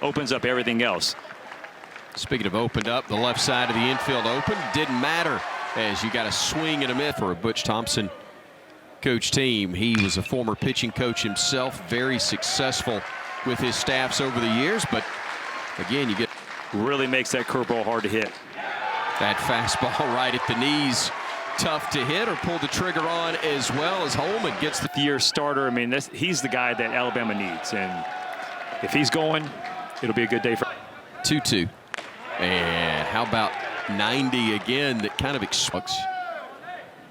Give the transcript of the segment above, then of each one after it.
opens up everything else. Speaking of opened up, the left side of the infield open. Didn't matter as you got a swing and a miss for a Butch Thompson coach team. He was a former pitching coach himself, very successful with his staffs over the years. But again, you get really makes that curveball hard to hit. That fastball right at the knees, tough to hit or pull the trigger on, as well as Holman gets the year starter. I mean, he's the guy that Alabama needs, and if he's going, it'll be a good day for 2-2. And how about 90 again? That kind of expects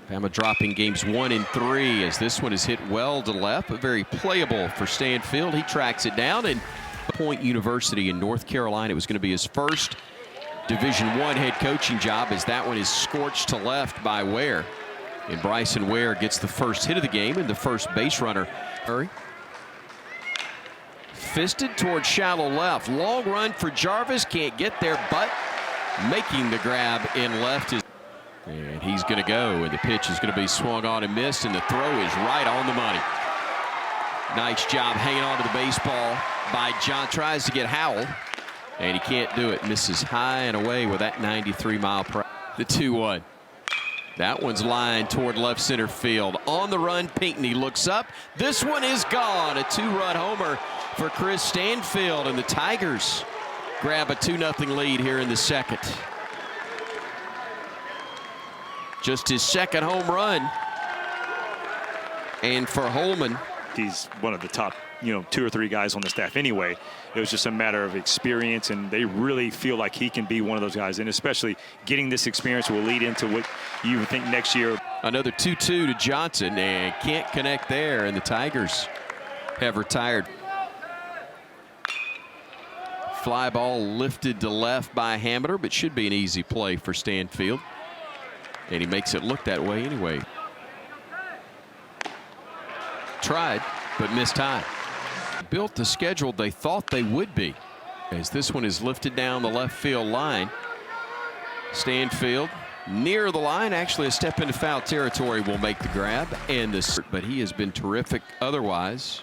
Alabama dropping games 1 and 3 as this one is hit well to left, but very playable for Stanfield. He tracks it down, and Point University in North Carolina. It was going to be his first Division I head coaching job, as that one is scorched to left by Ware. And Bryson Ware gets the first hit of the game, and the first base runner. Hurry. Fisted towards shallow left. Long run for Jarvis. Can't get there, but making the grab in left is. And he's going to go, and the pitch is going to be swung on and missed, and the throw is right on the money. Nice job hanging on to the baseball by John. Tries to get Howell, and he can't do it. Misses high and away with that 93-mile-per-hour. The 2-1. That one's lined toward left center field. On the run, Pinckney looks up. This one is gone. A 2-run homer for Chris Stanfield, and the Tigers grab a 2-0 lead here in the second. Just his second home run. And for Holman, he's one of the top, 2 or 3 guys on the staff anyway. It was just a matter of experience, and they really feel like he can be one of those guys. And especially getting this experience will lead into what you would think next year. Another 2-2 to Johnson, and can't connect there, and the Tigers have retired. Fly ball lifted to left by Hamiter, but should be an easy play for Stanfield. And he makes it look that way anyway. Tried, but missed time. Built the schedule they thought they would be, as this one is lifted down the left field line. Stanfield near the line, actually a step into foul territory, will make the grab, and this, but he has been terrific otherwise.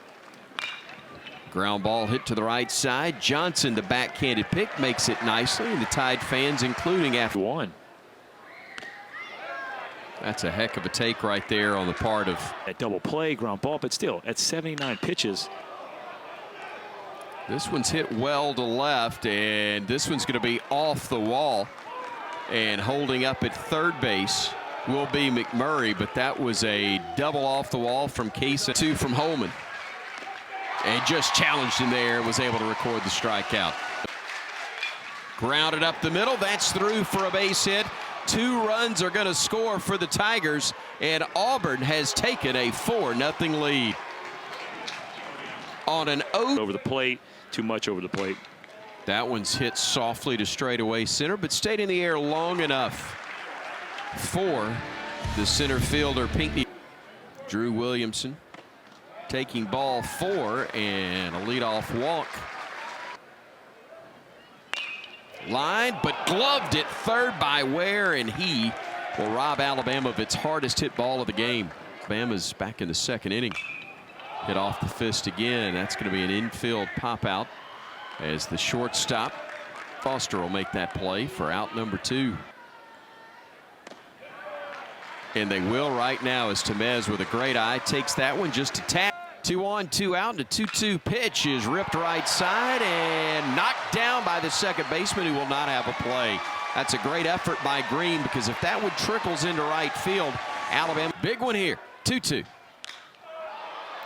Ground ball hit to the right side. Johnson, the backhanded pick, makes it nicely, and the Tide fans, including after one. That's a heck of a take right there on the part of that double play, ground ball, but still at 79 pitches. This one's hit well to left, and this one's going to be off the wall. And holding up at third base will be McMurray, but that was a double off the wall from Kaysen. 2 from Holman. And just challenged him there, was able to record the strikeout. Grounded up the middle, that's through for a base hit. 2 runs are going to score for the Tigers, and Auburn has taken a 4-0 lead. On an over the plate, too much over the plate. That one's hit softly to straightaway center, but stayed in the air long enough for the center fielder Pinckney. Drew Williamson taking ball 4, and a leadoff walk. Line, but gloved at third by Ware, and he will rob Alabama of its hardest hit ball of the game. Alabama's back in the second inning. Hit off the fist again. That's going to be an infield pop out, as the shortstop Foster will make that play for out number 2. And they will right now, as Temez with a great eye takes that one just to tap. 2 on, 2 out, and a 2-2 pitch is ripped right side and knocked down by the second baseman, who will not have a play. That's a great effort by Green, because if that one trickles into right field, Alabama. Big one here, 2-2.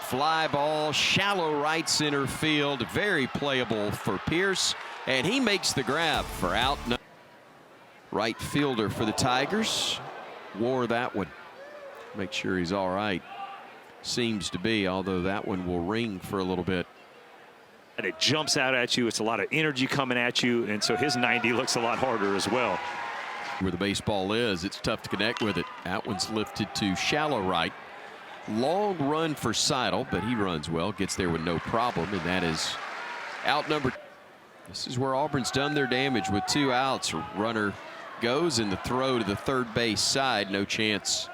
Fly ball, shallow right center field, very playable for Pierce, and he makes the grab for out. Right fielder for the Tigers wore that one. Make sure he's all right. Seems to be, although that one will ring for a little bit. And it jumps out at you. It's a lot of energy coming at you, and so his 90 looks a lot harder as well. Where the baseball is, it's tough to connect with it. That one's lifted to shallow right. Long run for Seidel, but he runs well, gets there with no problem, and that is out number. This is where Auburn's done their damage with 2 outs. Runner goes, and the throw to the third base side, no chance.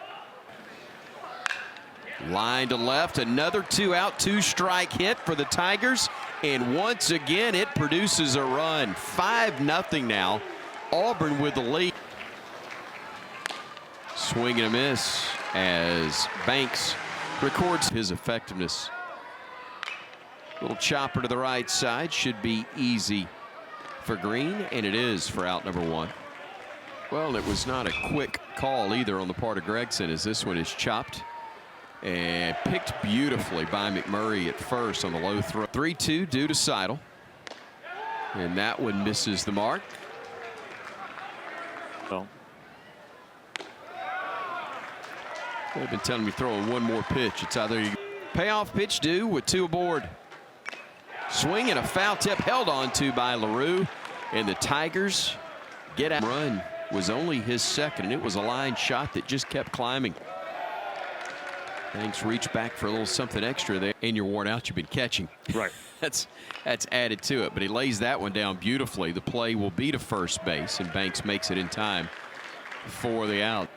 Line to left, another 2 out, 2 strike hit for the Tigers, And once again, it produces a run. 5-0 now. Auburn with the lead. Swing and a miss as Banks records his effectiveness. Little chopper to the right side. Should be easy for Green, and it is for out number 1. Well, it was not a quick call either on the part of Gregson, as this one is chopped and picked beautifully by McMurray at first on the low throw. 3-2 due to Seidel, and that one misses the mark. Well, they've been telling me throwing one more pitch. It's either you payoff pitch due with 2 aboard. Swing and a foul tip held on to by LaRue, and the Tigers get out. Run was only his second, and it was a line shot that just kept climbing. Banks reach back for a little something extra there, and you're worn out. You've been catching. right. That's added to it, but he lays that one down beautifully. The play will be to first base, and Banks makes it in time for the out.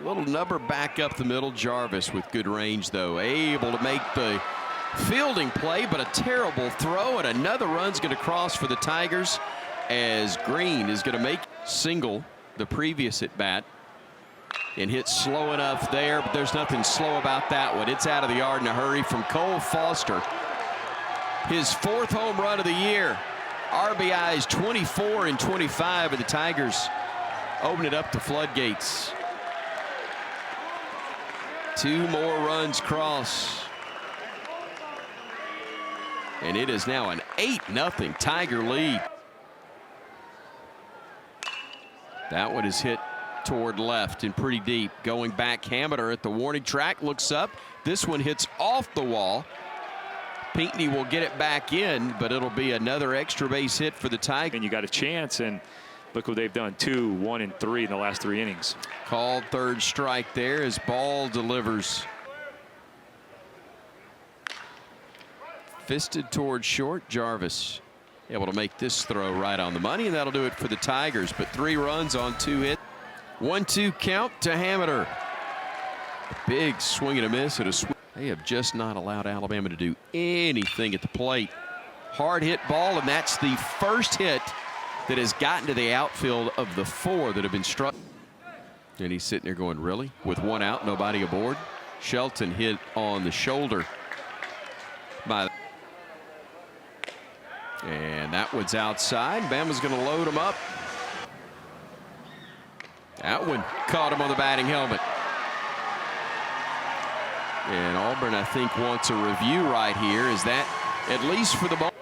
Little number back up the middle. Jarvis with good range, though, able to make the fielding play, but a terrible throw, and another run's going to cross for the Tigers as Green is going to make single the previous at bat and hit slow enough there, but there's nothing slow about that one. It's out of the yard in a hurry from Cole Foster. His 4th home run of the year. RBIs 24 and 25, and the Tigers open it up to floodgates. 2 more runs cross. And it is now an 8-0 Tiger lead. That one is hit toward left and pretty deep. Going back, Hameter at the warning track looks up. This one hits off the wall. Pinckney will get it back in, but it'll be another extra base hit for the Tigers. And you got a chance, and look what they've done. 2, 1, and 3 in the last 3 innings. Called third strike there as Ball delivers. Fisted toward short. Jarvis able to make this throw right on the money, and that'll do it for the Tigers. But 3 runs on 2 hits. 1-2 count to Hameter. A big swing and a miss at a swing. They have just not allowed Alabama to do anything at the plate. Hard hit ball, and that's the first hit that has gotten to the outfield of the 4 that have been struck. And he's sitting there going, really? With 1 out, nobody aboard? Shelton hit on the shoulder by. And that one's outside. Bama's going to load him up. That one caught him on the batting helmet. And Auburn, I think, wants a review right here. Is that at least for the ball?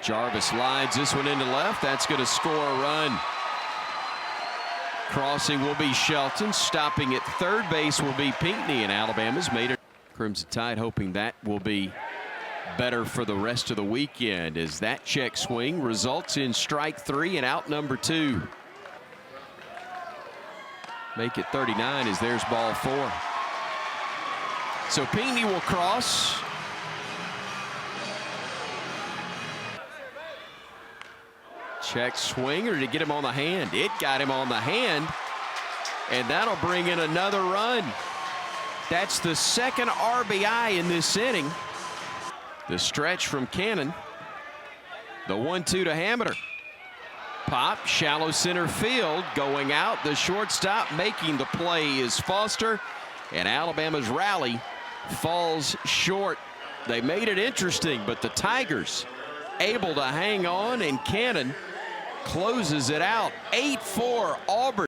Jarvis lines this one into left. That's going to score a run. Crossing will be Shelton. Stopping at third base will be Pinckney, and Alabama's made it. Crimson Tide hoping that will be better for the rest of the weekend, as that check swing results in strike 3 and out number 2. Make it 39 as there's ball 4. So Pinckney will cross. Check swing, or did it get him on the hand? It got him on the hand, and that'll bring in another run. That's the 2nd RBI in this inning. The stretch from Cannon. The 1-2 to Hameter. Pop, shallow center field, going out. The shortstop making the play is Foster, and Alabama's rally falls short. They made it interesting, but the Tigers able to hang on, and Cannon closes it out. 8-4 Auburn.